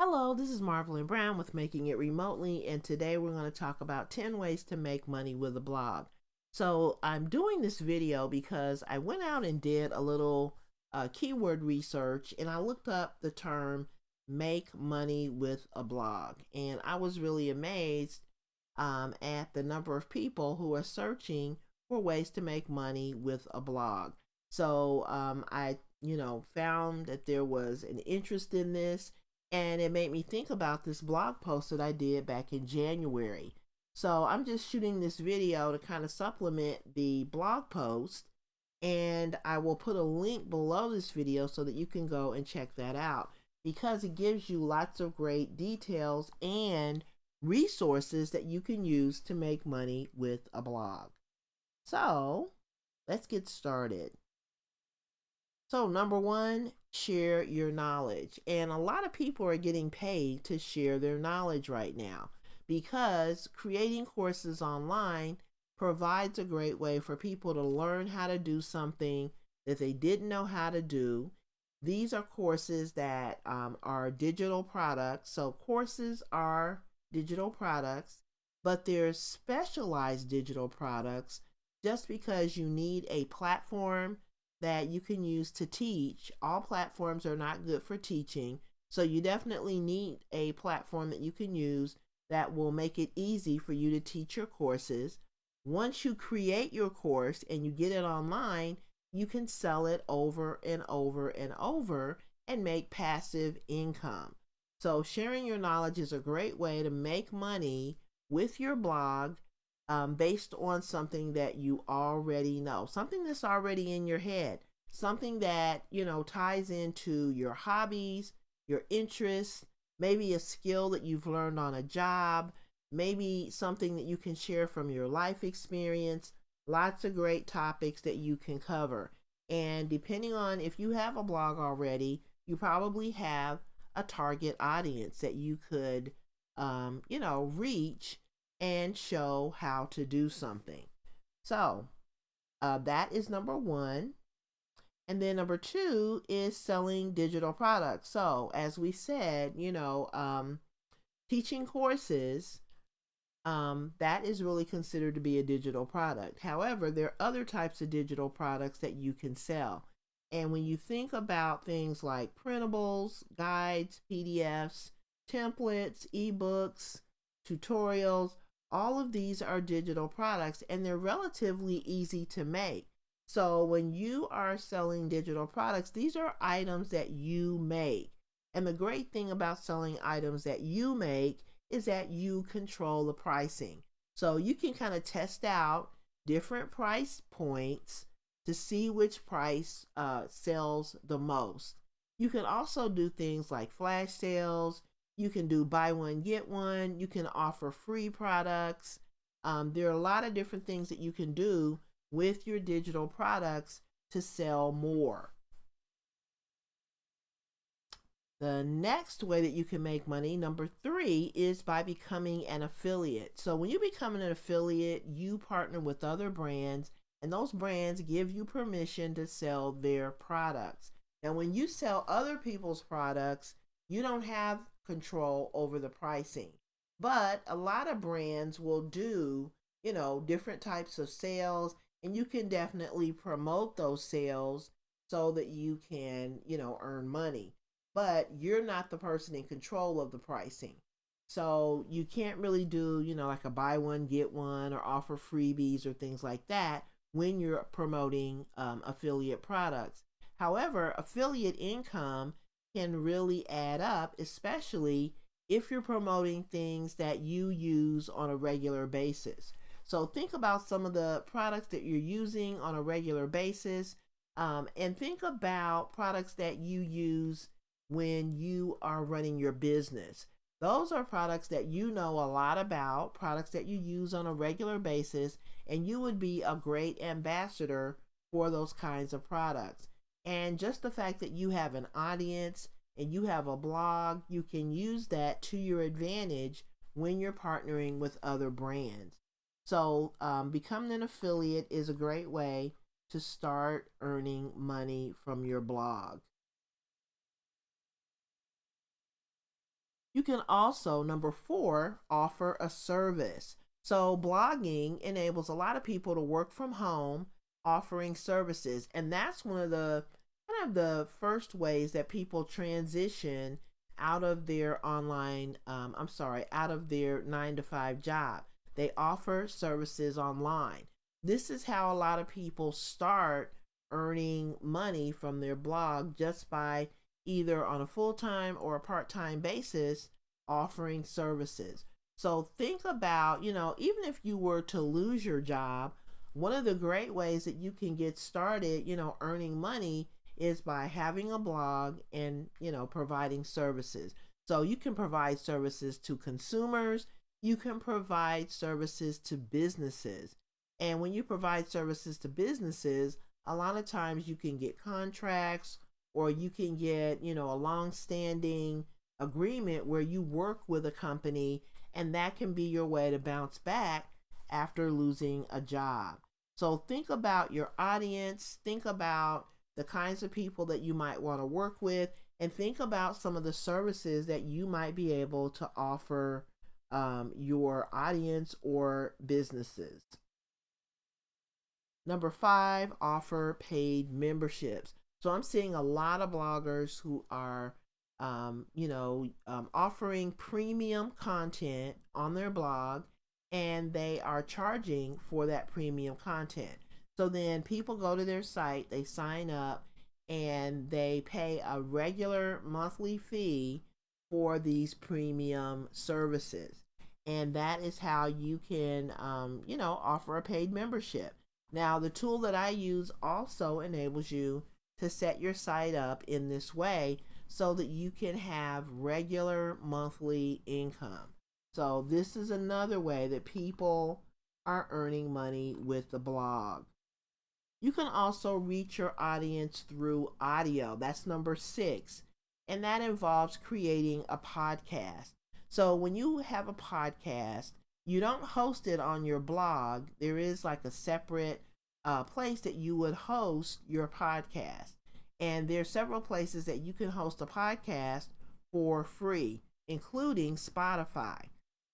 Hello, this is Marvelyn Brown with Making It Remotely, and today we're going to talk about 10 ways to make money with a blog. So I'm doing this video because I went out and did a little keyword research, and I looked up the term make money with a blog, and I was really amazed at the number of people who are searching for ways to make money with a blog. So I found that there was an interest in this, and it made me think about this blog post that I did back in January. So I'm just shooting this video to kind of supplement the blog post, and I will put a link below this video so that you can go and check that out because it gives you lots of great details and resources that you can use to make money with a blog. So let's get started. So, number one, share your knowledge. And a lot of people are getting paid to share their knowledge right now because creating courses online provides a great way for people to learn how to do something that they didn't know how to do. These are courses that are digital products. So, courses are digital products, but they're specialized digital products just because you need a platform that you can use to teach. All platforms are not good for teaching, so you definitely need a platform that you can use that will make it easy for you to teach your courses. Once you create your course and you get it online, you can sell it over and over and over and make passive income. So sharing your knowledge is a great way to make money with your blog based on something that you already know, something that's already in your head, something that, ties into your hobbies, your interests, maybe a skill that you've learned on a job, maybe something that you can share from your life experience. Lots of great topics that you can cover. And depending on if you have a blog already, you probably have a target audience that you could, reach and show how to do something. So that is number one. And then number two is selling digital products. So as we said, teaching courses, that is really considered to be a digital product. However, there are other types of digital products that you can sell. And when you think about things like printables, guides, PDFs, templates, ebooks, tutorials, all of these are digital products and they're relatively easy to make. So when you are selling digital products, these are items that you make. And the great thing about selling items that you make is that you control the pricing. So you can kind of test out different price points to see which price sells the most. You can also do things like flash sales. You can do buy one, get one. You can offer free products. There are a lot of different things that you can do with your digital products to sell more. The next way that you can make money, number three, is by becoming an affiliate. So when you become an affiliate, you partner with other brands, and those brands give you permission to sell their products. Now, when you sell other people's products, you don't have control over the pricing. But a lot of brands will do, different types of sales, and you can definitely promote those sales so that you can, earn money, but you're not the person in control of the pricing. So you can't really do, like a buy one, get one, or offer freebies or things like that when you're promoting affiliate products. However, affiliate income can really add up, especially if you're promoting things that you use on a regular basis. So think about some of the products that you're using on a regular basis, and think about products that you use when you are running your business. Those are products that you know a lot about, products that you use on a regular basis, and you would be a great ambassador for those kinds of products. And just the fact that you have an audience and you have a blog, you can use that to your advantage when you're partnering with other brands. So, becoming an affiliate is a great way to start earning money from your blog. You can also, number four, offer a service. So blogging enables a lot of people to work from home, offering services. And that's one of the kind of the first ways that people transition out of their out of their 9 to 5 job. They offer services online. This is how a lot of people start earning money from their blog, just by either on a full-time or a part-time basis offering services. So think about, even if you were to lose your job, one of the great ways that you can get started, earning money is by having a blog and, providing services. So you can provide services to consumers, you can provide services to businesses. And when you provide services to businesses, a lot of times you can get contracts, or you can get, a long-standing agreement where you work with a company, and that can be your way to bounce back after losing a job. So think about your audience, think about the kinds of people that you might want to work with, and think about some of the services that you might be able to offer your audience or businesses. Number five, offer paid memberships. So I'm seeing a lot of bloggers who are, offering premium content on their blog, and they are charging for that premium content. So then people go to their site, they sign up, and they pay a regular monthly fee for these premium services. And that is how you can, offer a paid membership. Now, the tool that I use also enables you to set your site up in this way so that you can have regular monthly income. So this is another way that people are earning money with the blog. You can also reach your audience through audio. That's number six. And that involves creating a podcast. So when you have a podcast, you don't host it on your blog. There is like a separate place that you would host your podcast. And there are several places that you can host a podcast for free, including Spotify.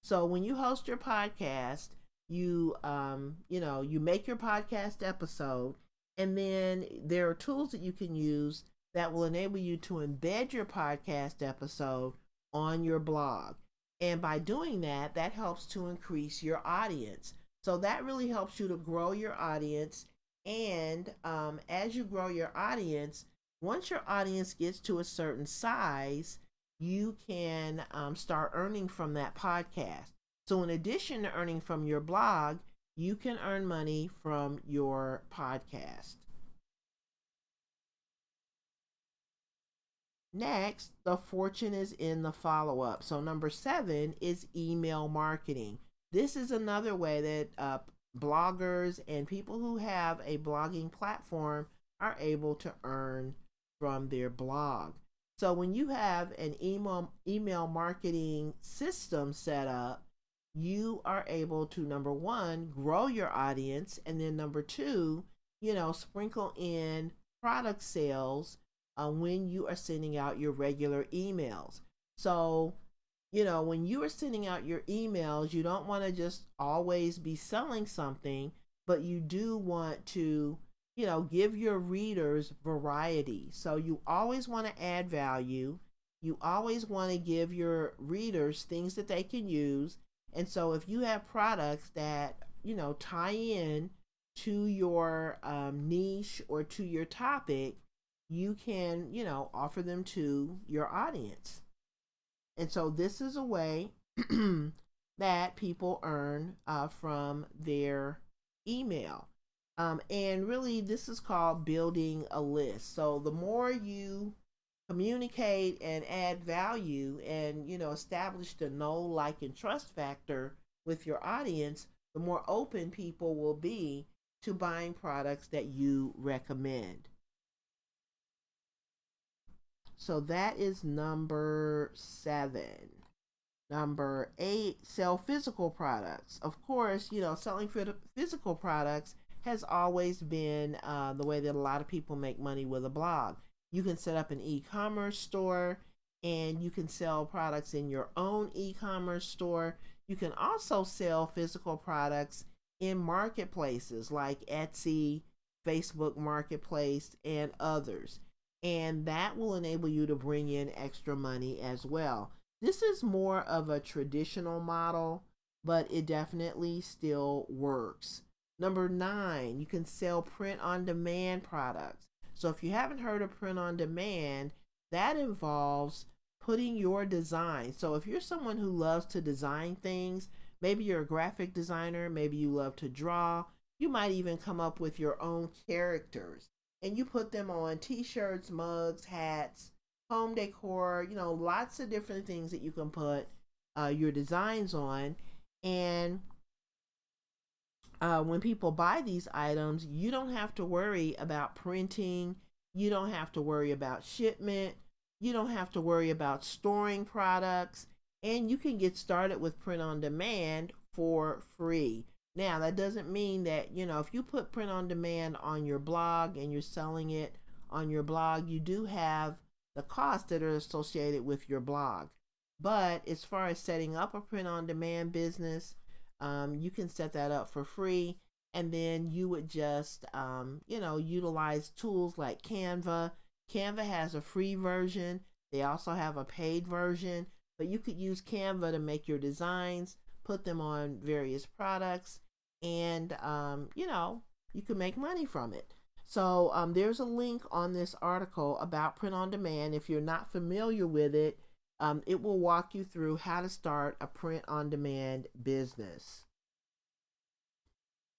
So when you host your podcast, you make your podcast episode, and then there are tools that you can use that will enable you to embed your podcast episode on your blog. And by doing that, that helps to increase your audience. So that really helps you to grow your audience. And as you grow your audience, once your audience gets to a certain size, you can start earning from that podcast. So in addition to earning from your blog, you can earn money from your podcast. Next, the fortune is in the follow up. So, number seven is email marketing. This is another way that bloggers and people who have a blogging platform are able to earn from their blog. So, when you have an email marketing system set up, you are able to, number one, grow your audience, and then number two, sprinkle in product sales when you are sending out your regular emails. So, when you are sending out your emails, you don't want to just always be selling something, but you do want to, give your readers variety. So you always want to add value. You always want to give your readers things that they can use. And so if you have products that, tie in to your niche or to your topic, you can, offer them to your audience. And so this is a way that people earn from their email. And really, this is called building a list. So the more you communicate and add value and, establish the know, like, and trust factor with your audience, the more open people will be to buying products that you recommend. So that is number seven. Number eight, sell physical products. Of course, selling physical products has always been the way that a lot of people make money with a blog. You can set up an e-commerce store, and you can sell products in your own e-commerce store. You can also sell physical products in marketplaces like Etsy, Facebook Marketplace, and others. And that will enable you to bring in extra money as well. This is more of a traditional model, but it definitely still works. Number 9, you can sell print on demand products. So if you haven't heard of print on demand, that involves putting your design. So if you're someone who loves to design things, maybe you're a graphic designer, maybe you love to draw, you might even come up with your own characters and you put them on t-shirts, mugs, hats, home decor, lots of different things that you can put your designs on. And when people buy these items, you don't have to worry about printing, you don't have to worry about shipment, you don't have to worry about storing products, and you can get started with print on demand for free. Now, that doesn't mean that, if you put print on demand on your blog and you're selling it on your blog, you do have the costs that are associated with your blog. But as far as setting up a print on demand business, you can set that up for free, and then you would just utilize tools like Canva. Canva has a free version, they also have a paid version, but you could use Canva to make your designs, put them on various products, and you can make money from it. So there's a link on this article about print on demand. If you're not familiar with it, it will walk you through how to start a print on demand business.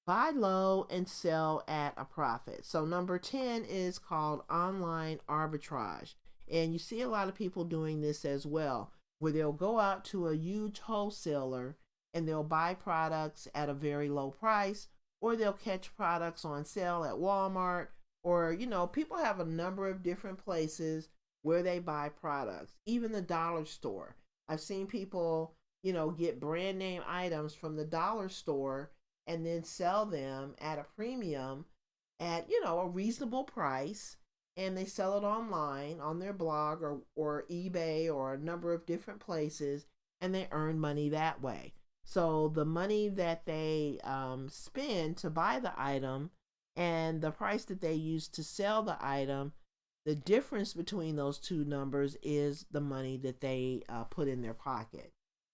Buy low and sell at a profit. So number 10 is called online arbitrage. And you see a lot of people doing this as well, where they'll go out to a huge wholesaler and they'll buy products at a very low price, or they'll catch products on sale at Walmart, or people have a number of different places where they buy products, even the dollar store. I've seen people, get brand name items from the dollar store and then sell them at a premium at, a reasonable price. And they sell it online on their blog or eBay or a number of different places, and they earn money that way. So the money that they spend to buy the item and the price that they use to sell the item, the difference between those two numbers is the money that they put in their pocket.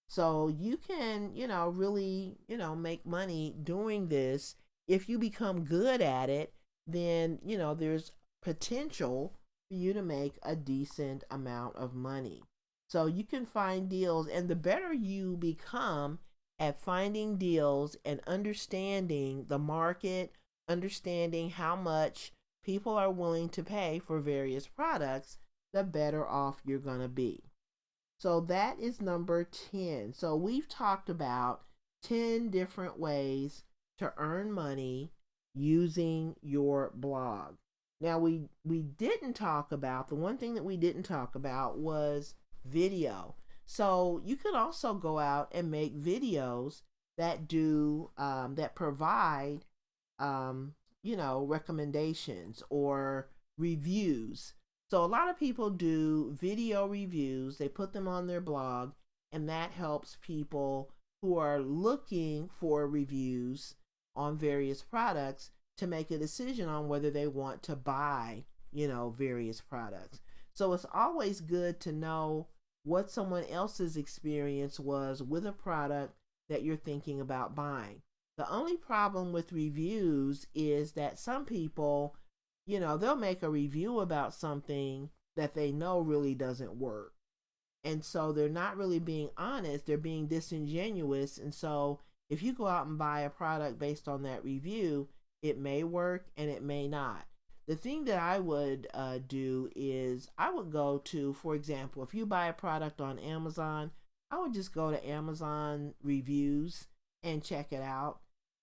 So you can, really, make money doing this. If you become good at it, then, there's potential for you to make a decent amount of money. So you can find deals, and the better you become at finding deals and understanding the market, understanding how much people are willing to pay for various products, the better off you're going to be. So that is number 10. So we've talked about 10 different ways to earn money using your blog. Now we didn't talk about, the one thing that we didn't talk about was video. So you can also go out and make videos that provide recommendations or reviews. So a lot of people do video reviews, they put them on their blog, and that helps people who are looking for reviews on various products to make a decision on whether they want to buy, various products. So it's always good to know what someone else's experience was with a product that you're thinking about buying. The only problem with reviews is that some people, they'll make a review about something that they know really doesn't work. And so they're not really being honest, they're being disingenuous. And so if you go out and buy a product based on that review, it may work and it may not. The thing that I would do is I would go to, for example, if you buy a product on Amazon, I would just go to Amazon reviews and check it out.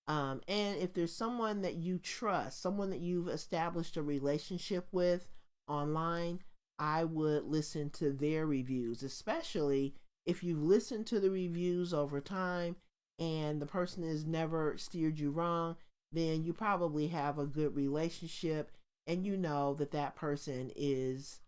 And if there's someone that you trust, someone that you've established a relationship with online, I would listen to their reviews, especially if you've listened to the reviews over time and the person has never steered you wrong, then you probably have a good relationship and you know that that person is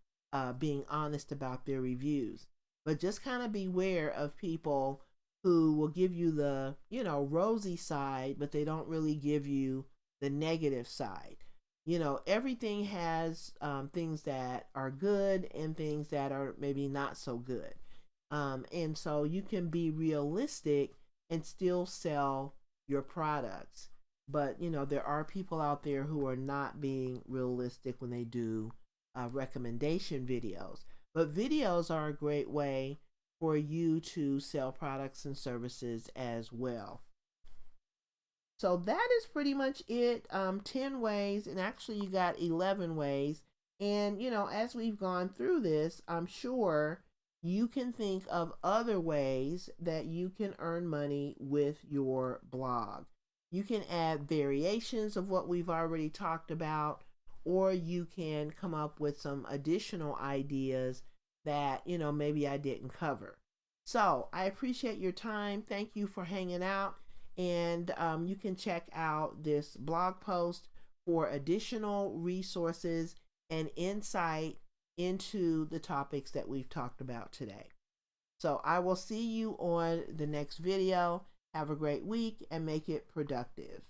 being honest about their reviews. But just kind of beware of people who will give you the, rosy side, but they don't really give you the negative side. Everything has things that are good and things that are maybe not so good. And so you can be realistic and still sell your products. But, there are people out there who are not being realistic when they do recommendation videos. But videos are a great way for you to sell products and services as well. So that is pretty much it. 10 ways, and actually, you got 11 ways. And, as we've gone through this, I'm sure you can think of other ways that you can earn money with your blog. You can add variations of what we've already talked about, or you can come up with some additional ideas that, maybe I didn't cover. So I appreciate your time. Thank you for hanging out. And you can check out this blog post for additional resources and insight into the topics that we've talked about today. So I will see you on the next video. Have a great week and make it productive.